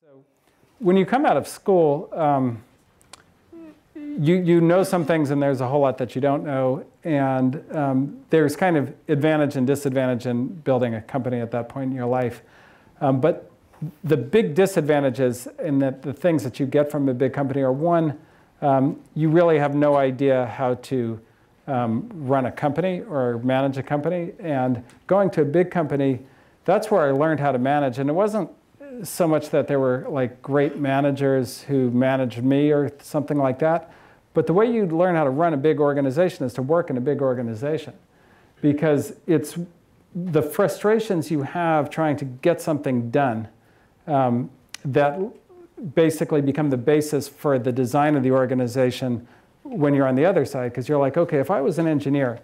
So when you come out of school, you know some things and there's a whole lot that you don't know. And there's kind of advantage and disadvantage in building a company at that point in your life. But the big disadvantages in that the things that you get from a big company are, one, you really have no idea how to run a company or manage a company. And going to a big company, that's where I learned how to manage. And it wasn't so much that there were like great managers who managed me or something like that. But the way you learn how to run a big organization is to work in a big organization. Because it's the frustrations you have trying to get something done that basically become the basis for the design of the organization when you're on the other side. Because you're like, okay, if I was an engineer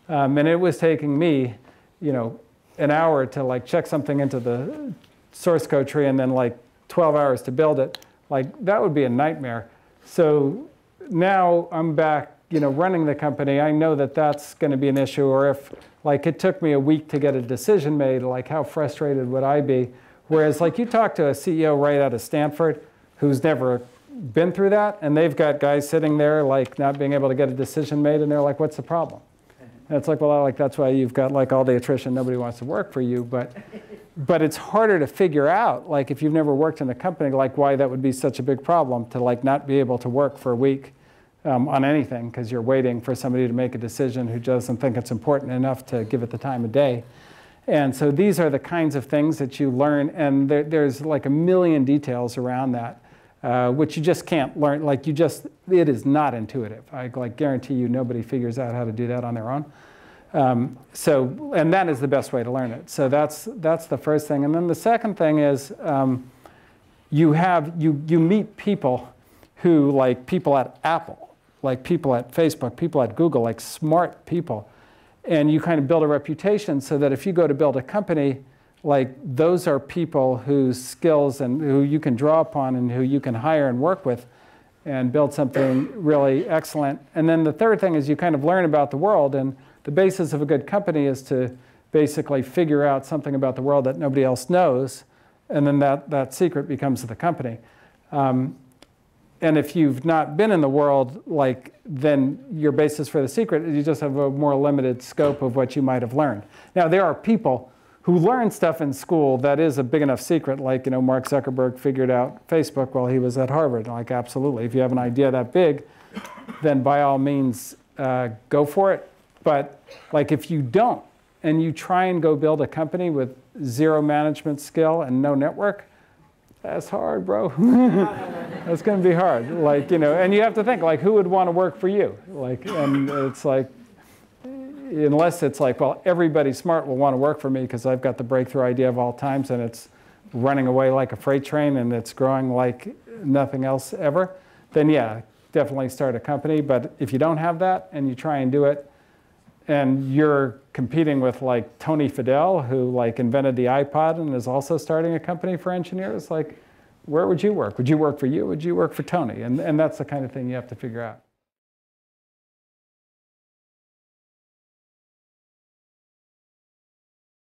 and it was taking me, an hour to like check something into the source code tree and then like 12 hours to build it, like that would be a nightmare. So now I'm back, running the company. I know that that's going to be an issue. Or if like it took me a week to get a decision made, like how frustrated would I be? Whereas like you talk to a CEO right out of Stanford who's never been through that, and they've got guys sitting there like not being able to get a decision made, and they're like, what's the problem? And it's like, well, like that's why you've got like all the attrition. Nobody wants to work for you. But it's harder to figure out, like if you've never worked in a company, like why that would be such a big problem to like not be able to work for a week on anything because you're waiting for somebody to make a decision who doesn't think it's important enough to give it the time of day. And so these are the kinds of things that you learn, and there's like a million details around that, which you just can't learn. Like it is not intuitive. I like guarantee you nobody figures out how to do that on their own. And that is the best way to learn it. So that's the first thing. And then the second thing is you meet people who, like people at Apple, like people at Facebook, people at Google, like smart people. And you kind of build a reputation so that if you go to build a company, like those are people whose skills and who you can draw upon and who you can hire and work with and build something really excellent. And then the third thing is you kind of learn about the world. And the basis of a good company is to basically figure out something about the world that nobody else knows. And then that secret becomes the company. And if you've not been in the world, like, then your basis for the secret is you just have a more limited scope of what you might have learned. Now, there are people who learn stuff in school that is a big enough secret, like Mark Zuckerberg figured out Facebook while he was at Harvard. Like, absolutely. If you have an idea that big, then by all means, go for it. But like, if you don't, and you try and go build a company with zero management skill and no network, that's hard, bro. That's going to be hard. Like, and you have to think, like, who would want to work for you? Like, and it's like, unless it's like, well, everybody smart will want to work for me because I've got the breakthrough idea of all times and it's running away like a freight train and it's growing like nothing else ever, then yeah, definitely start a company. But if you don't have that and you try and do it, and you're competing with like Tony Fadell, who like invented the iPod and is also starting a company for engineers, like where would you work? Would you work for you? Would you work for Tony? And that's the kind of thing you have to figure out.